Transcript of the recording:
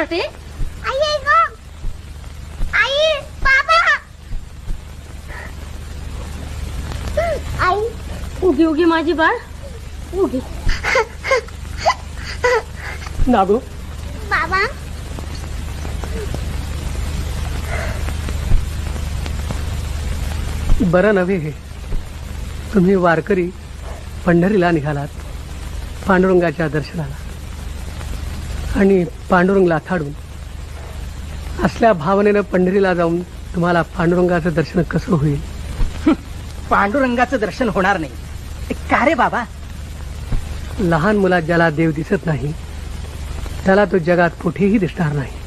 Partey? आई ग, आई, बाबा, आई. उगी उगी माझी बाळ उगी. नागो, बाबा, बरं नव्हे हे. तुम्ही वारकरी पंढरीला निघालात पांडुरंगाच्या दर्शनाला, आणि पांडुरंगला थाडून असल्या भावनेनं पंढरीला जाऊन तुम्हाला पांडुरंगाचं दर्शन कसं होईल? पांडुरंगाचं दर्शन होणार नाही का रे बाबा? लहान मुलात ज्याला देव दिसत नाही त्याला तो जगात कुठेही दिसणार नाही.